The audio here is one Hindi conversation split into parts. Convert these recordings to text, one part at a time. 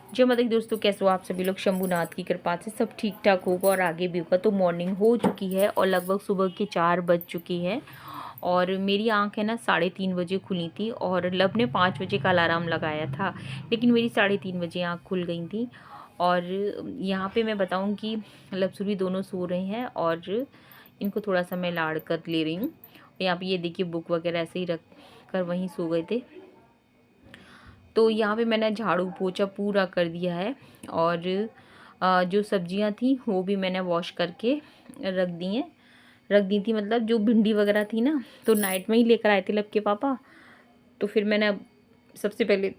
जय माता दी दोस्तों, कैसे हो आप सभी लोग। शंभुनाथ की कृपा से सब ठीक ठाक होगा और आगे भी होगा। तो मॉर्निंग हो चुकी है और लगभग सुबह के 4 बज चुकी है और मेरी आंख है ना 3:30 बजे खुली थी और लब ने 5 बजे का अलार्म लगाया था, लेकिन मेरी 3:30 बजे आंख खुल गई थी। और यहाँ पे मैं बताऊँ कि लब सुरभि दोनों सो रहे हैं और इनको थोड़ा सा मैं लाड़ कर ले रही हूँ। यहाँ पे ये देखिए बुक वगैरह ऐसे ही रख कर वहीं सो गए थे। तो यहाँ पे मैंने झाड़ू पोछा पूरा कर दिया है और जो सब्जियां थी वो भी मैंने वॉश करके रख दी थी। मतलब जो भिंडी वगैरह थी ना, तो नाइट में ही लेकर आए थे लब के पापा। तो फिर मैंने सबसे पहले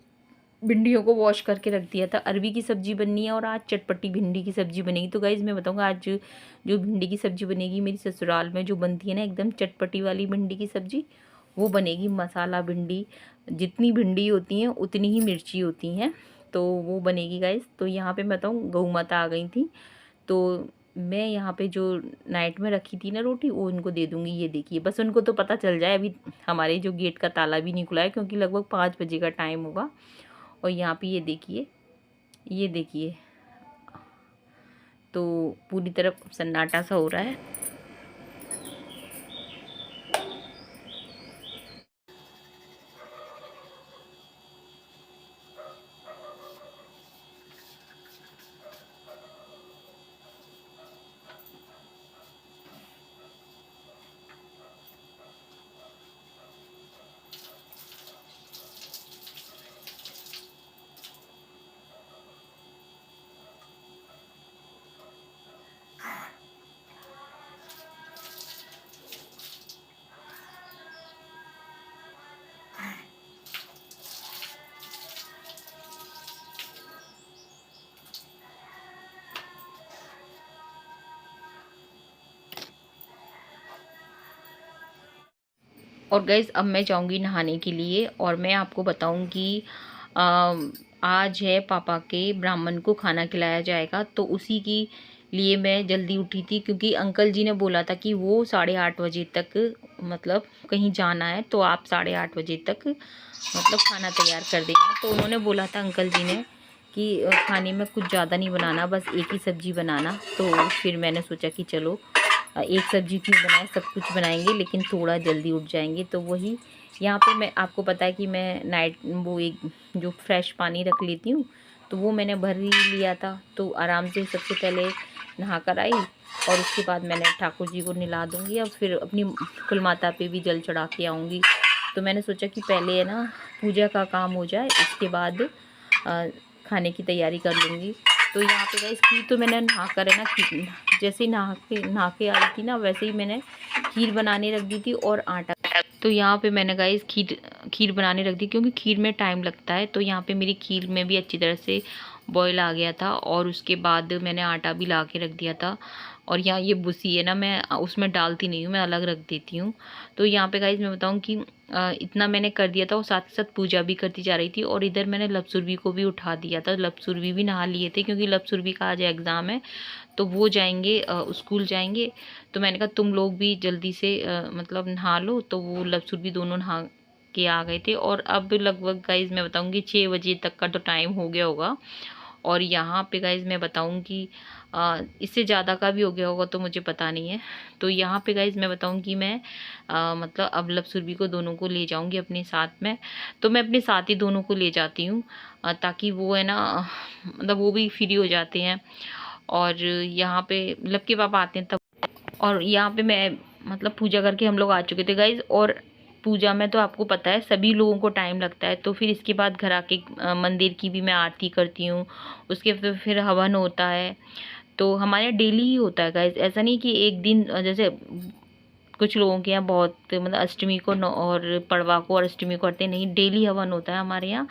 भिंडियों को वॉश करके रख दिया था। अरबी की सब्ज़ी बननी है और आज चटपटी भिंडी की सब्ज़ी बनेगी। तो गाइज़ मैं बताऊंगा आज जो भिंडी की सब्ज़ी बनेगी मेरी ससुराल में जो बनती है ना एकदम चटपटी वाली भिंडी की सब्ज़ी, वो बनेगी। मसाला भिंडी, जितनी भिंडी होती हैं उतनी ही मिर्ची होती हैं, तो वो बनेगी गाइज़। तो यहाँ पे मैं बताऊँ गऊ माता आ गई थी, तो मैं यहाँ पे जो नाइट में रखी थी ना रोटी वो उनको दे दूँगी। ये देखिए, बस उनको तो पता चल जाए। अभी हमारे जो गेट का ताला भी नहीं खुला है क्योंकि लगभग 5 बजे का टाइम होगा। और यहाँ पे ये देखिए, तो पूरी तरफ सन्नाटा सा हो रहा है। और गाइज़ अब मैं जाऊंगी नहाने के लिए और मैं आपको बताऊं कि आज है पापा के ब्राह्मण को खाना खिलाया जाएगा, तो उसी की लिए मैं जल्दी उठी थी क्योंकि अंकल जी ने बोला था कि वो 8:30 बजे तक मतलब कहीं जाना है, तो आप 8:30 बजे तक मतलब खाना तैयार कर देना। तो उन्होंने बोला था अंकल जी ने कि खाने में कुछ ज़्यादा नहीं बनाना, बस एक ही सब्ज़ी बनाना। तो फिर मैंने सोचा कि चलो एक सब्जी क्यों बनाए, सब कुछ बनाएंगे लेकिन थोड़ा जल्दी उठ जाएंगे। तो वही यहाँ पे मैं आपको पता है कि मैं नाइट वो एक जो फ्रेश पानी रख लेती हूँ, तो वो मैंने भर ही लिया था। तो आराम से सबसे पहले नहा कर आई और उसके बाद मैंने ठाकुर जी को नहला दूँगी और फिर अपनी कुल माता पे भी जल चढ़ा के आऊँगी। तो मैंने सोचा कि पहले है ना पूजा का काम हो जाए, इसके बाद खाने की तैयारी कर लूँगी। तो यहाँ पे गाइस खीर तो मैंने नहा कर है ना, जैसे ही नहा के आई थी ना वैसे ही मैंने खीर बनाने रख दी थी और आटा। तो यहाँ पे मैंने गाइस खीर बनाने रख दी क्योंकि खीर में टाइम लगता है। तो यहाँ पे मेरी खीर में भी अच्छी तरह से बॉईल आ गया था और उसके बाद मैंने आटा भी ला के रख दिया था। और यहाँ ये बुसी है ना, मैं उसमें डालती नहीं हूँ, मैं अलग रख देती हूँ। तो यहाँ पे गाइस मैं बताऊँ कि इतना मैंने कर दिया था और साथ ही साथ पूजा भी करती जा रही थी। और इधर मैंने लपसुरभी को भी उठा दिया था, लपसुरभी भी नहा लिए थे क्योंकि लपसुरभी का आज एग्ज़ाम है, तो वो जाएंगे स्कूल जाएंगे। तो मैंने कहा तुम लोग भी जल्दी से मतलब नहा लो। तो वो लपसुरभी दोनों नहा के आ गए थे और अब लगभग गाइज मैं बताऊंगी 6 बजे तक का तो टाइम हो गया होगा। और यहाँ पे गाइज मैं बताऊँ कि इससे ज़्यादा का भी हो गया होगा तो मुझे पता नहीं है। तो यहाँ पे गाइज मैं बताऊँ कि मैं मतलब अब लपसुरभी को दोनों को ले जाऊँगी अपने साथ में। तो मैं अपने साथ ही दोनों को ले जाती हूँ ताकि वो है ना मतलब वो भी फ्री हो जाते हैं। और यहाँ पे लब के पापा आते हैं तब। और यहाँ पे मैं मतलब पूजा करके हम लोग आ चुके थे गाइज। और पूजा में तो आपको पता है सभी लोगों को टाइम लगता है, तो फिर इसके बाद घर आके मंदिर की भी मैं आरती करती हूँ। उसके फिर हवन होता है। तो हमारे यहाँ डेली ही होता है गाइज, ऐसा नहीं कि एक दिन जैसे कुछ लोगों के यहाँ बहुत मतलब अष्टमी को और पड़वा को और अष्टमी को करते नहीं, डेली हवन होता है हमारे यहाँ।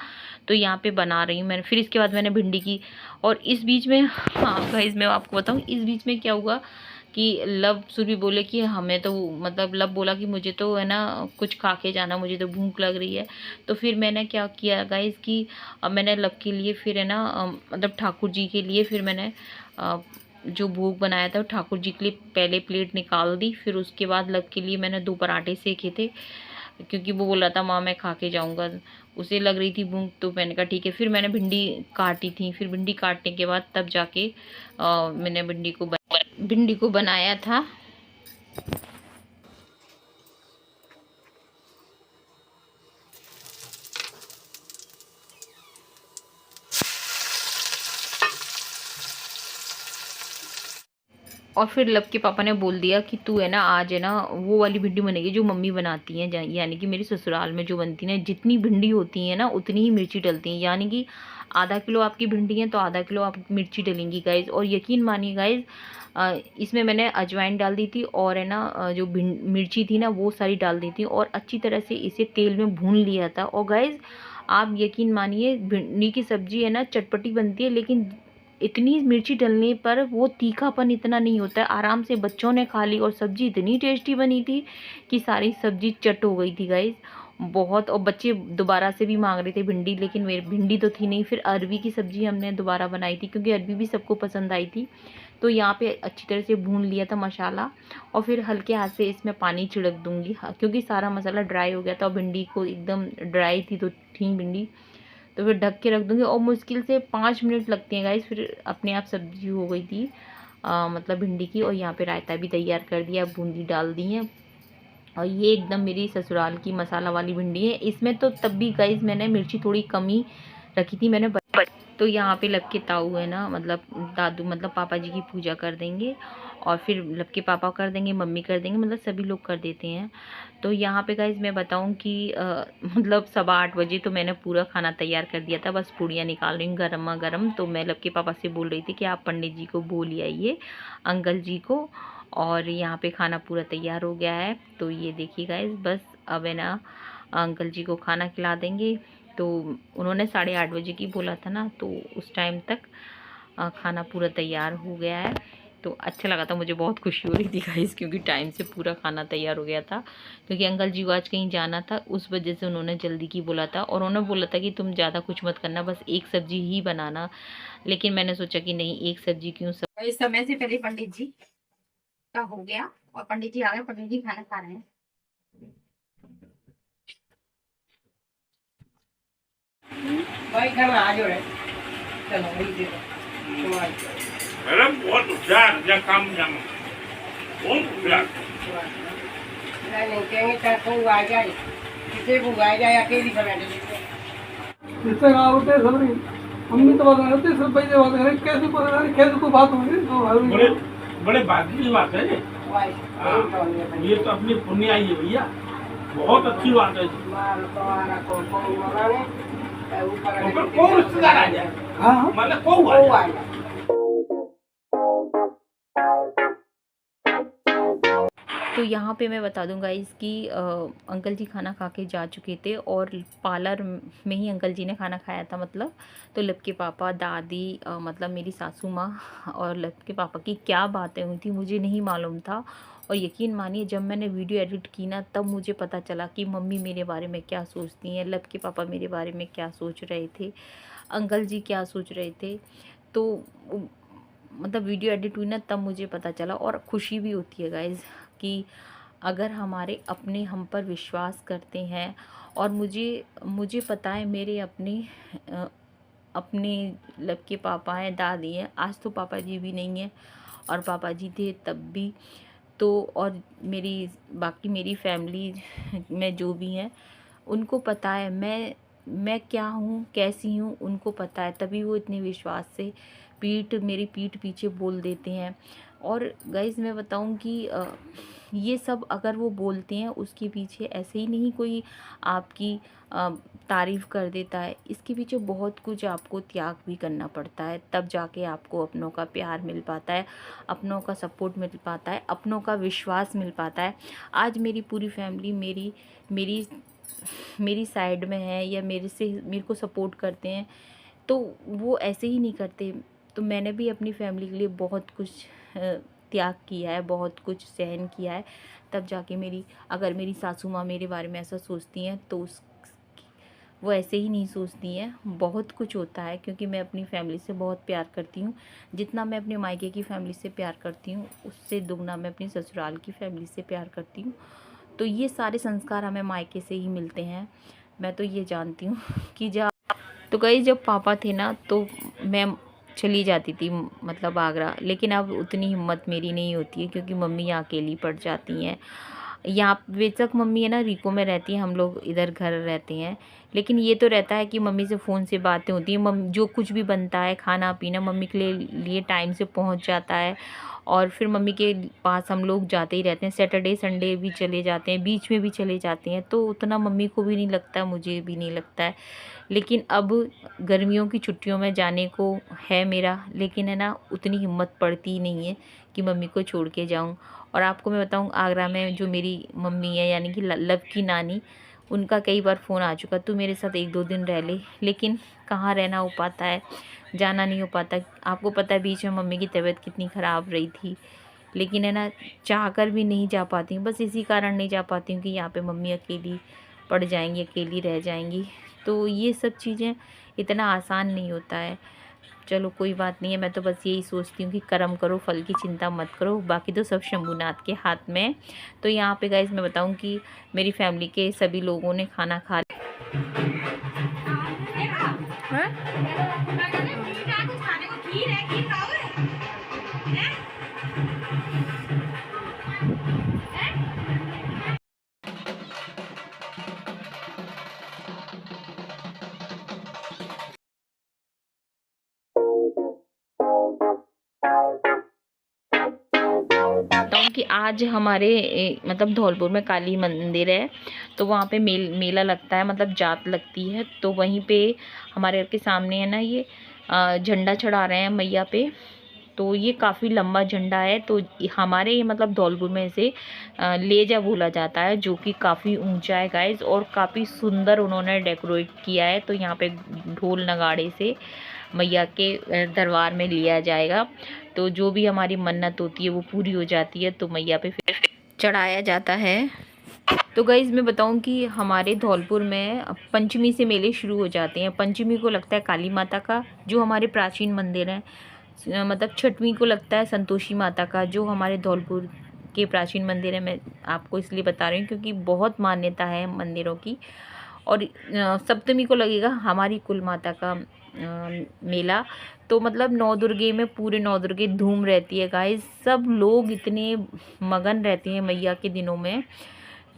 तो यहाँ पे बना रही हूँ मैंने। फिर इसके बाद मैंने भिंडी की। और इस बीच में हाँ गाइस मैं आपको बताऊँ इस बीच में क्या हुआ कि लब सुरभि बोले कि हमें तो मतलब लब बोला कि मुझे तो है ना कुछ खा के जाना, मुझे तो भूख लग रही है। तो फिर मैंने क्या किया गाइस कि मैंने लब के लिए फिर है ना मतलब ठाकुर जी के लिए फिर मैंने जो भोग बनाया था ठाकुर जी के लिए पहले प्लेट निकाल दी। फिर उसके बाद लब के लिए मैंने 2 पराठे सेके थे। क्योंकि वो बोल रहा था माँ मैं खा के जाऊँगा, उसे लग रही थी भूख, तो मैंने कहा ठीक है। फिर मैंने भिंडी काटी थी, फिर भिंडी काटने के बाद तब जाके मैंने भिंडी को बनाया था। और फिर लब के पापा ने बोल दिया कि तू है ना आज है ना वो वाली भिंडी बनेगी जो मम्मी बनाती हैं, यानी कि मेरी ससुराल में जो बनती है, जितनी भिंडी होती है ना उतनी ही मिर्ची डलती है, यानी कि आधा किलो आपकी भिंडी है तो आधा किलो आप मिर्ची डलेंगी गाइज। और यकीन मानिए गाइज, इसमें मैंने अजवाइन डाल दी थी और है ना जो मिर्ची थी ना वो सारी डाल दी थी और अच्छी तरह से इसे तेल में भून लिया था। और गाइज आप यकीन मानिए भिंडी की सब्जी है ना चटपटी बनती है, लेकिन इतनी मिर्ची डलने पर वो तीखापन इतना नहीं होता है। आराम से बच्चों ने खा ली और सब्जी इतनी टेस्टी बनी थी कि सारी सब्जी चट हो गई थी गाइस बहुत। और बच्चे दोबारा से भी मांग रहे थे भिंडी, लेकिन मेरी भिंडी तो थी नहीं। फिर अरबी की सब्जी हमने दोबारा बनाई थी क्योंकि अरबी भी सबको पसंद आई थी। तो यहाँ पे अच्छी तरह से भून लिया था मसाला और फिर हल्के हाथ से इसमें पानी छिड़क दूंगी क्योंकि सारा मसाला ड्राई हो गया था और भिंडी को एकदम ड्राई थी तो थी भिंडी। तो फिर ढक के रख दूँगी और मुश्किल से 5 मिनट लगते हैं गाइस, फिर अपने आप सब्जी हो गई थी मतलब भिंडी की। और यहाँ पे रायता भी तैयार कर दिया, बूंदी डाल दी है। और ये एकदम मेरी ससुराल की मसाला वाली भिंडी है। इसमें तो तब भी गाइस मैंने मिर्ची थोड़ी कम ही रखी थी मैंने। तो यहाँ पे लब के ताऊ है ना, मतलब दादू मतलब पापा जी की पूजा कर देंगे और फिर लब के पापा कर देंगे, मम्मी कर देंगे, मतलब सभी लोग कर देते हैं। तो यहाँ पे गाइज मैं बताऊँ कि मतलब 7:15 बजे तो मैंने पूरा खाना तैयार कर दिया था, बस पूड़ियाँ निकाल रही हूँ गर्मा गर्म। तो मैं लब के पापा से बोल रही थी कि आप पंडित जी को बोल आइए, अंकल जी को। और यहाँ पे खाना पूरा तैयार हो गया है। तो ये देखिए गाइज, बस अब है ना अंकल जी को खाना खिला देंगे। तो उन्होंने 8:30 बजे की बोला था ना, तो उस टाइम तक खाना पूरा तैयार हो गया है। तो अच्छा लगा था, मुझे बहुत खुशी हो रही थी गाइस क्योंकि टाइम से पूरा खाना तैयार हो गया था। क्योंकि अंकल जी को आज कहीं जाना था, उस वजह से उन्होंने जल्दी की बोला था। और उन्होंने बोला था कि तुम ज़्यादा कुछ मत करना, बस एक सब्जी ही बनाना। लेकिन मैंने सोचा कि नहीं, एक सब्जी क्यों। इस समय से पहले पंडित जी का हो गया और पंडित जी आ गए, पंडित जी खाना खा रहे हैं। भाई खाना आ जाओ रे, चलो वही दे दो। अरे बहुत होशियार या काम जाम बहुत होशियार। नहीं कहेंगे चाहे कोई आ जाए, किसी को आ जाए, अकेली समय इससे कहा होते हैं सबरी मम्मी तो बात करते सब भाई बात करें कैसे पता नहीं कैसे को बात होगी तो बड़े बड़े भाग्य की बात है ये। ये तो अपनी पुण्य आई है भैया, बहुत अच्छी बात है। कौन रिश्तेदार आ जाए, हाँ मतलब कौन आ जाए। तो यहाँ पे मैं बता दूँ गाइस कि अंकल जी खाना खा के जा चुके थे और पार्लर में ही अंकल जी ने खाना खाया था मतलब। तो लब के पापा, दादी, मतलब मेरी सासू माँ और लब के पापा की क्या बातें हुई थी मुझे नहीं मालूम था। और यकीन मानिए जब मैंने वीडियो एडिट की ना, तब मुझे पता चला कि मम्मी मेरे बारे में क्या सोचती हैं, लब के पापा मेरे बारे में क्या सोच रहे थे, अंकल जी क्या सोच रहे थे। तो मतलब वीडियो एडिट हुई ना, तब मुझे पता चला। और खुशी भी होती है गाइज़ कि अगर हमारे अपने हम पर विश्वास करते हैं। और मुझे मुझे पता है मेरे अपने लब के पापा हैं, दादी हैं। आज तो पापा जी भी नहीं हैं, और पापा जी थे तब भी। तो और मेरी फैमिली में जो भी हैं उनको पता है मैं क्या हूँ, कैसी हूँ, उनको पता है। तभी वो इतने विश्वास से मेरी पीठ पीछे बोल देते हैं। और गाइज़ मैं बताऊँ कि ये सब अगर वो बोलते हैं उसके पीछे ऐसे ही नहीं कोई आपकी तारीफ़ कर देता है। इसके पीछे बहुत कुछ आपको त्याग भी करना पड़ता है, तब जाके आपको अपनों का प्यार मिल पाता है, अपनों का सपोर्ट मिल पाता है, अपनों का विश्वास मिल पाता है। आज मेरी पूरी फैमिली मेरी मेरी साइड में है या मेरे को सपोर्ट करते हैं, तो वो ऐसे ही नहीं करते। तो मैंने भी अपनी फैमिली के लिए बहुत कुछ त्याग किया है, बहुत कुछ सहन किया है, तब जाके अगर मेरी सासू माँ मेरे बारे में ऐसा सोचती हैं तो वो ऐसे ही नहीं सोचती हैं। बहुत कुछ होता है क्योंकि मैं अपनी फैमिली से बहुत प्यार करती हूँ। जितना मैं अपने मायके की फैमिली से प्यार करती हूँ, उससे दुगना मैं अपनी ससुराल की फैमिली से प्यार करती हूँ। तो ये सारे संस्कार हमें मायके से ही मिलते हैं। मैं तो ये जानती हूँ कि तो गाइस जब पापा थे ना तो मैं चली जाती थी मतलब आगरा, लेकिन अब उतनी हिम्मत मेरी नहीं होती है क्योंकि मम्मी यहाँ अकेली पड़ जाती हैं। यहाँ बेशक मम्मी है ना रीको में रहती है, हम लोग इधर घर रहते हैं, लेकिन ये तो रहता है कि मम्मी से फ़ोन से बातें होती हैं। मम्मी जो कुछ भी बनता है खाना पीना मम्मी के लिए टाइम से पहुँच जाता है, और फिर मम्मी के पास हम लोग जाते ही रहते हैं। सैटरडे संडे भी चले जाते हैं, बीच में भी चले जाते हैं, तो उतना मम्मी को भी नहीं लगता, मुझे भी नहीं लगता है। लेकिन अब गर्मियों की छुट्टियों में जाने को है मेरा, लेकिन है ना उतनी हिम्मत पड़ती नहीं है कि मम्मी को छोड़ के जाऊं। और आपको मैं बताऊं, आगरा में जो मेरी मम्मी है यानी कि लव की नानी, उनका कई बार फ़ोन आ चुका तू मेरे साथ 1-2 दिन रह ले, लेकिन कहाँ रहना हो पाता है, जाना नहीं हो पाता। आपको पता है बीच में मम्मी की तबीयत कितनी ख़राब रही थी, लेकिन है ना चाह कर भी नहीं जा पाती हूँ। बस इसी कारण नहीं जा पाती हूँ कि यहाँ पे मम्मी अकेली पड़ जाएंगी, अकेली रह जाएंगी। तो ये सब चीज़ें इतना आसान नहीं होता है। चलो कोई बात नहीं है, मैं तो बस यही सोचती हूँ कि कर्म करो, फल की चिंता मत करो, बाकी तो सब शंभुनाथ के हाथ में है। तो यहाँ पे गाइस मैं बताऊँ कि मेरी फैमिली के सभी लोगों ने खाना खा बताऊँ कि आज हमारे मतलब धौलपुर में काली मंदिर है, तो वहाँ पे मेला लगता है, मतलब जात लगती है। तो वहीं पे हमारे घर के सामने है ना ये झंडा चढ़ा रहे हैं मैया पे। तो ये काफ़ी लंबा झंडा है, तो हमारे मतलब धौलपुर में इसे लेजा बोला जाता है, जो कि काफ़ी ऊंचा है गाइस, और काफ़ी सुंदर उन्होंने डेकोरेट किया है। तो यहाँ पे ढोल नगाड़े से मैया के दरबार में लिया जाएगा, तो जो भी हमारी मन्नत होती है वो पूरी हो जाती है, तो मैया पे फिर चढ़ाया जाता है। तो गाइज़ मैं बताऊं कि हमारे धौलपुर में पंचमी से मेले शुरू हो जाते हैं। पंचमी को लगता है काली माता का, जो हमारे प्राचीन मंदिर हैं, मतलब छठवीं को लगता है संतोषी माता का, जो हमारे धौलपुर के प्राचीन मंदिर है। मैं आपको इसलिए बता रही हूँ क्योंकि बहुत मान्यता है मंदिरों की। और सप्तमी को लगेगा हमारी कुल माता का मेला। तो मतलब नौ दुर्गे में पूरे नौ दुर्गे धूम रहती है गाइस। सब लोग इतने मगन रहते हैं मैया के दिनों में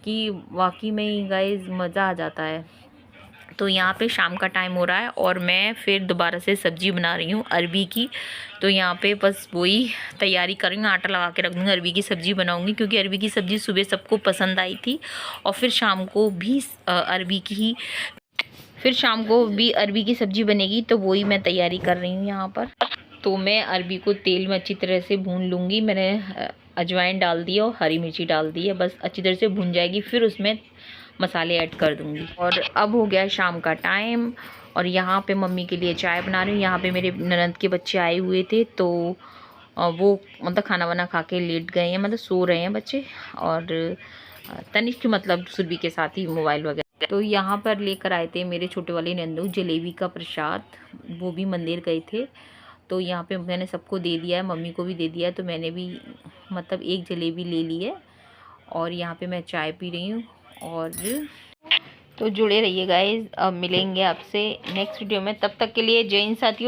कि वाकई में ही गाइस मज़ा आ जाता है। तो यहाँ पे शाम का टाइम हो रहा है और मैं फिर दोबारा से सब्ज़ी बना रही हूँ अरबी की। तो यहाँ पे बस वही तैयारी कर रही हूँ, आटा लगा के रख दूँगी, अरबी की सब्ज़ी बनाऊँगी, क्योंकि अरबी की सब्ज़ी सुबह सबको पसंद आई थी। और फिर शाम को भी अरबी की सब्ज़ी बनेगी, तो वही मैं तैयारी कर रही हूँ यहाँ पर। तो मैं अरबी को तेल में अच्छी तरह से भून लूँगी। मैंने अजवाइन डाल दी और हरी मिर्ची डाल दी है, बस अच्छी तरह से भून जाएगी, फिर उसमें मसाले ऐड कर दूँगी। और अब हो गया शाम का टाइम और यहाँ पे मम्मी के लिए चाय बना रही हूँ। यहाँ पे मेरे ननद के बच्चे आए हुए थे, तो वो मतलब खाना वाना खा के लेट गए हैं, मतलब सो रहे हैं बच्चे। और तनिष्क मतलब सुरभि के साथ ही मोबाइल वगैरह। तो यहाँ पर लेकर आए थे मेरे छोटे वाले नंदू जलेबी का प्रसाद, वो भी मंदिर गए थे। तो यहाँ पे मैंने सबको दे दिया है, मम्मी को भी दे दिया है, तो मैंने भी मतलब एक जलेबी ले ली है। और यहाँ पे मैं चाय पी रही हूँ। और तो जुड़े रहिए गाइस, अब मिलेंगे आपसे नेक्स्ट वीडियो में। तब तक के लिए जय हिंद साथियों।